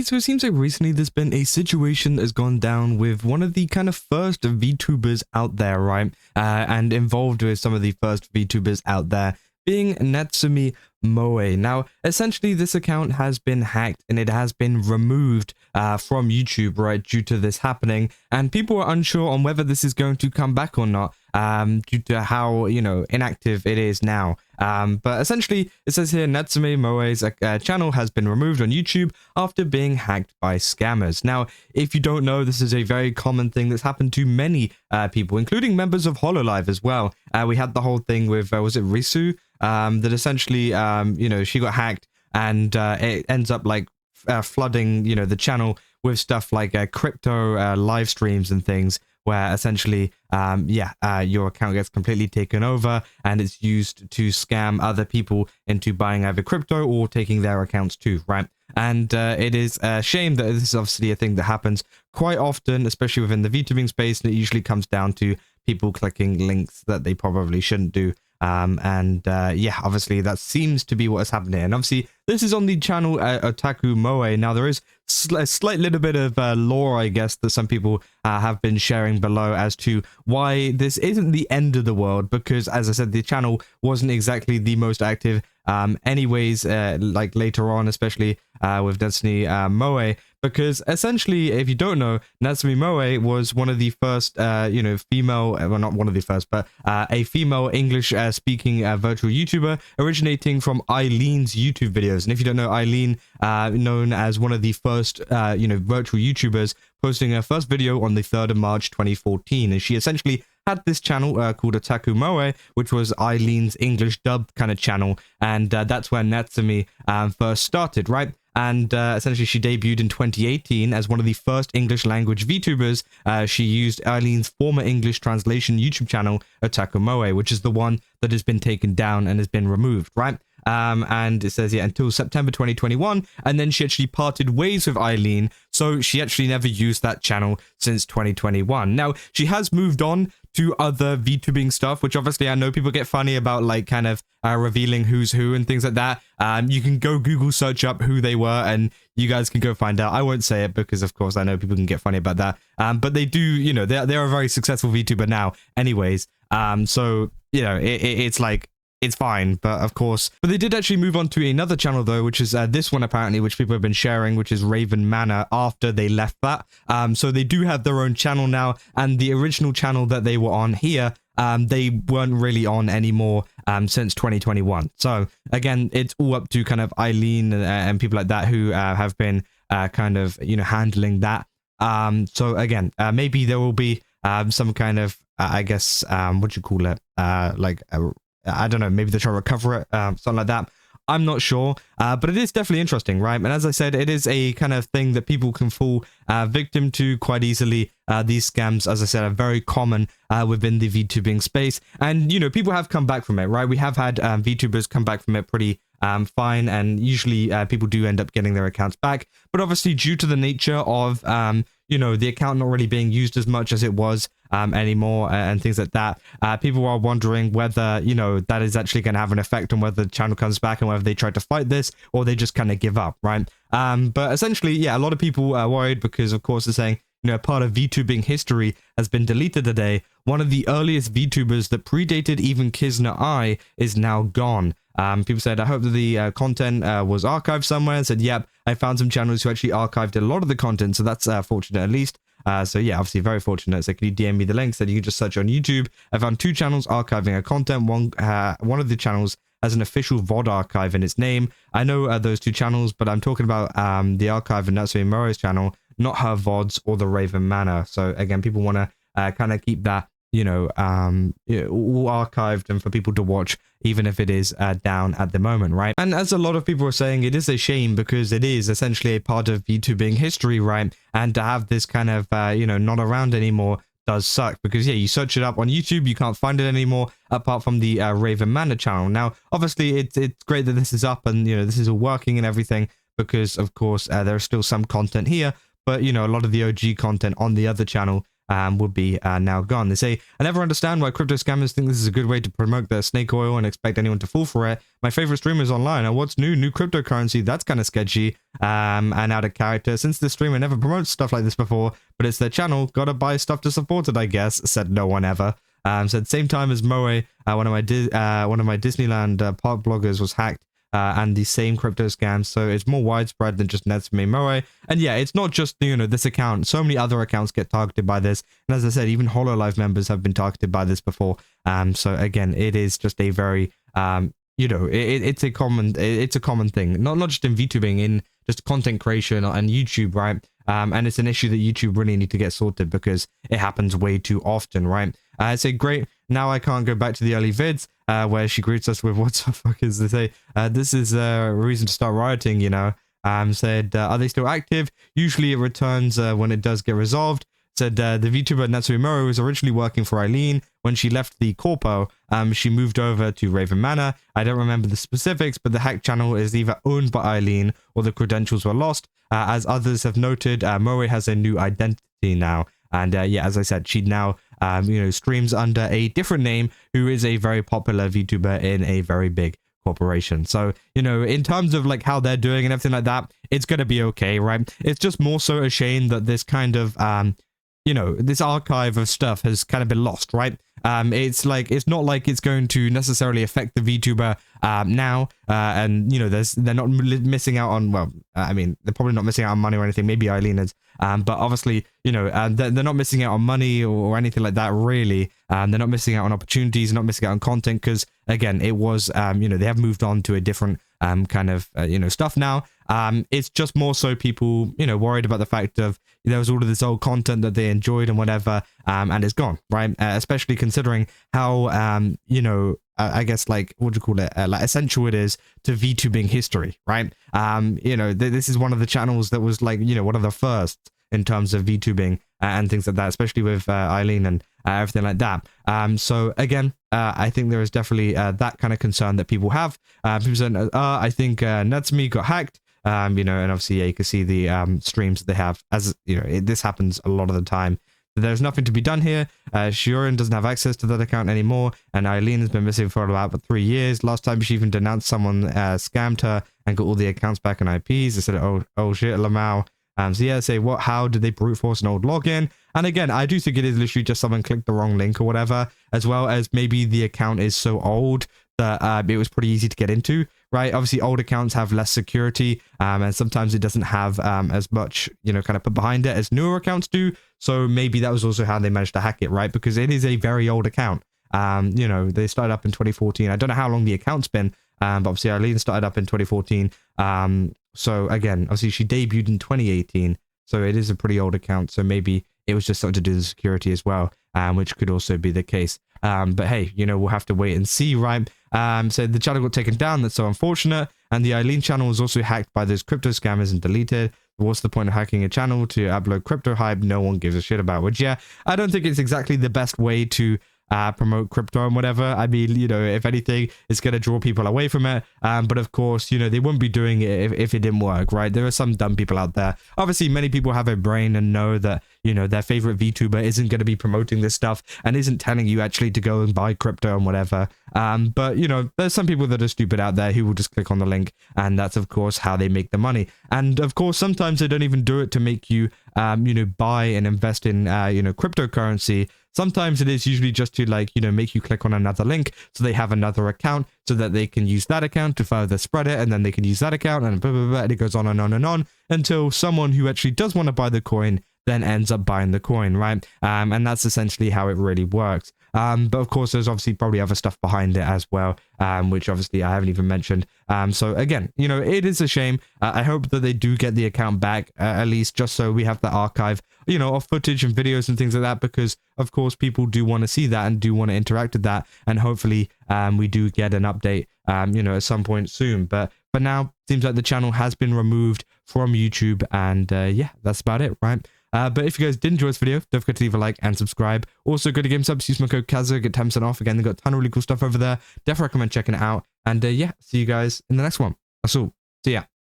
Okay, so it seems like recently there's been a situation that has gone down with one of the kind of first VTubers out there, right? And involved with some of the first VTubers out there, being Natsumi Moe. Now, essentially, this account has been hacked and it has been removed from YouTube, right, due to this happening. And people are unsure on whether this is going to come back or not, due to how, inactive it is now. But essentially, it says here, Natsumi Moe's channel has been removed on YouTube after being hacked by scammers. Now, if you don't know, this is a very common thing that's happened to many people, including members of HoloLive as well. We had the whole thing with, was it Risu? That essentially, she got hacked and it ends up like flooding, the channel with stuff like crypto live streams and things, where essentially, your account gets completely taken over and it's used to scam other people into buying either crypto or taking their accounts too, right? And it is a shame that this is obviously a thing that happens quite often, especially within the VTubing space, and it usually comes down to people clicking links that they probably shouldn't do. Obviously that seems to be what has happened here. And obviously this is on the channel Otaku Moe. Now there is a slight little bit of lore, I guess, that some people have been sharing below as to why this isn't the end of the world, because as I said, the channel wasn't exactly the most active anyways, like later on, especially with Natsumi Moe, because essentially, if you don't know, Natsumi Moe was one of the first, female, well, not one of the first, but a female English speaking virtual YouTuber originating from Eileen's YouTube videos. And if you don't know, Eileen, known as one of the first, virtual YouTubers, posting her first video on the 3rd of March 2014, and she essentially had this channel called Otaku Moe, which was Eileen's English dub kind of channel, and that's where Natsumi first started, right? And essentially she debuted in 2018 as one of the first English language VTubers. She used Eileen's former English translation YouTube channel, Otaku Moe, which is the one that has been taken down and has been removed, right? And it says, until September 2021, and then she actually parted ways with Eileen, so she actually never used that channel since 2021. Now, she has moved on to other VTubing stuff, which obviously I know people get funny about, like kind of revealing who's who and things like that. You can go Google search up who they were and you guys can go find out. I won't say it because of course I know people can get funny about that. But they do, they're a very successful VTuber now anyways. It's like, it's fine, but of course. But they did actually move on to another channel though, which is this one apparently, which people have been sharing, which is Raven Manor after they left that. So they do have their own channel now, and the original channel that they were on here, they weren't really on anymore since 2021. So again, it's all up to kind of Eileen and people like that who have been handling that. So again, maybe there will be some kind of, I guess, what do you call it? I don't know, maybe they're trying to recover it, something like that. I'm not sure, but it is definitely interesting, right? And as I said, it is a kind of thing that people can fall victim to quite easily. These scams, as I said, are very common within the VTubing space. And, people have come back from it, right? We have had VTubers come back from it pretty fine, and usually people do end up getting their accounts back. But obviously, due to the nature of, the account not really being used as much as it was anymore and things like that, people are wondering whether, that is actually going to have an effect on whether the channel comes back and whether they try to fight this or they just kind of give up, right? But essentially, a lot of people are worried because, of course, they're saying, part of VTubing history has been deleted today. One of the earliest VTubers that predated even Kizna I is now gone. People said, I hope that the content was archived somewhere, and said, yep, I found some channels who actually archived a lot of the content, so that's fortunate at least. Obviously very fortunate. So can you DM me the link? So you can just search on YouTube. I found 2 channels archiving a content. One of the channels has an official VOD archive in its name. I know those 2 channels, but I'm talking about the archive in Natsumi Moe's channel, not her VODs or the Raven Manor. So again, people want to kind of keep that, all archived and for people to watch, even if it is down at the moment, right? And as a lot of people are saying, it is a shame because it is essentially a part of VTubing history, right? And to have this kind of, not around anymore does suck because, you search it up on YouTube, you can't find it anymore apart from the Raven Manor channel. Now, obviously, it's great that this is up and, this is all working and everything because, of course, there's still some content here, but, a lot of the OG content on the other channel would be now gone. They say, I never understand why crypto scammers think this is a good way to promote their snake oil and expect anyone to fall for it. My favorite streamers online. And what's new? New cryptocurrency. That's kind of sketchy. And out of character. Since the streamer never promotes stuff like this before, but it's their channel, gotta buy stuff to support it, I guess, said no one ever. Said same time as Moe, one of my Disneyland park bloggers was hacked. And the same crypto scams, so it's more widespread than just Natsumi Moe. And yeah, it's not just, you know, this account. So many other accounts get targeted by this, and as I said, even HoloLive members have been targeted by this before. So again, it is just a very you know, it's a common thing, not just in VTubing, in just content creation and YouTube, right? And it's an issue that YouTube really need to get sorted because it happens way too often, right? I say, great, now I can't go back to the early vids where she greets us with, what the fuck is this? This is a reason to start rioting, you know. Said, are they still active? Usually it returns when it does get resolved. Said the VTuber Natsumi Moe was originally working for Eileen. When she left the corpo, she moved over to Raven Manor. I don't remember the specifics, but the hack channel is either owned by Eileen or the credentials were lost. As others have noted, Moe has a new identity now. And yeah, as I said, she now you know, streams under a different name, who is a very popular VTuber in a very big corporation. So, you know, in terms of like how they're doing and everything like that, it's gonna be okay, right? It's just more so a shame that this kind of you know, this archive of stuff has kind of been lost, right? It's like, it's not like it's going to necessarily affect the VTuber now, and you know, they're not missing out on, well, I mean, they're probably not missing out on money or anything. Maybe Eileen is, but obviously, you know, they're not missing out on money or anything like that, really. They're not missing out on opportunities, not missing out on content, because again, it was, you know, they have moved on to a different kind of, you know, stuff now. It's just more so people, you know, worried about the fact of there was all of this old content that they enjoyed and whatever, and it's gone, right? Especially considering how, you know, I guess, like, what do you call it? Like, essential it is to VTubing history, right? You know, this is one of the channels that was like, you know, one of the first in terms of VTubing and things like that, especially with Eileen and everything like that. So again, I think there is definitely that kind of concern that people have. People saying, I think Natsumi got hacked. You know, and obviously, yeah, you can see the streams that they have, as you know, this happens a lot of the time. There's nothing to be done here. Shiorun doesn't have access to that account anymore, and Eileen has been missing for about 3 years. Last time she even denounced someone scammed her and got all the accounts back on IPs. They said, oh shit, Lamau. So yeah, say, how did they brute force an old login? And again, I do think it is literally just someone clicked the wrong link or whatever, as well as maybe the account is so old that it was pretty easy to get into, right? Obviously, old accounts have less security, and sometimes it doesn't have as much, you know, kind of put behind it as newer accounts do. So maybe that was also how they managed to hack it, right? Because it is a very old account. You know, they started up in 2014. I don't know how long the account's been, but obviously Eileen started up in 2014. So again, obviously she debuted in 2018, so it is a pretty old account. So maybe it was just something to do with security as well, which could also be the case. But hey, you know, we'll have to wait and see, right? So the channel got taken down. That's so unfortunate. And the Eileen channel was also hacked by those crypto scammers and deleted. What's the point of hacking a channel to upload crypto hype no one gives a shit about? Which, yeah, I don't think it's exactly the best way to promote crypto and whatever. I mean, you know, if anything, it's going to draw people away from it. But of course, you know, they wouldn't be doing it if it didn't work, right? There are some dumb people out there. Obviously, many people have a brain and know that, you know, their favorite VTuber isn't going to be promoting this stuff and isn't telling you actually to go and buy crypto and whatever. But, you know, there's some people that are stupid out there who will just click on the link, and that's, of course, how they make the money. And, of course, sometimes they don't even do it to make you, you know, buy and invest in, you know, cryptocurrency. Sometimes it is usually just to, like, you know, make you click on another link so they have another account so that they can use that account to further spread it, and then they can use that account, and blah, blah, blah, and it goes on and on and on until someone who actually does want to buy the coin then ends up buying the coin, right? And that's essentially how it really works. But of course, there's obviously probably other stuff behind it as well, which obviously I haven't even mentioned. So again, you know, it is a shame. I hope that they do get the account back, at least just so we have the archive, you know, of footage and videos and things like that, because of course people do want to see that and do want to interact with that. And hopefully we do get an update, you know, at some point soon. But for now, seems like the channel has been removed from YouTube, and yeah, that's about it, right? But if you guys did enjoy this video, don't forget to leave a like and subscribe. Also, go to GameSubs, use my code Kaza, get 10% off. Again, they've got a ton of really cool stuff over there. Definitely recommend checking it out. And yeah, see you guys in the next one. That's all. See ya.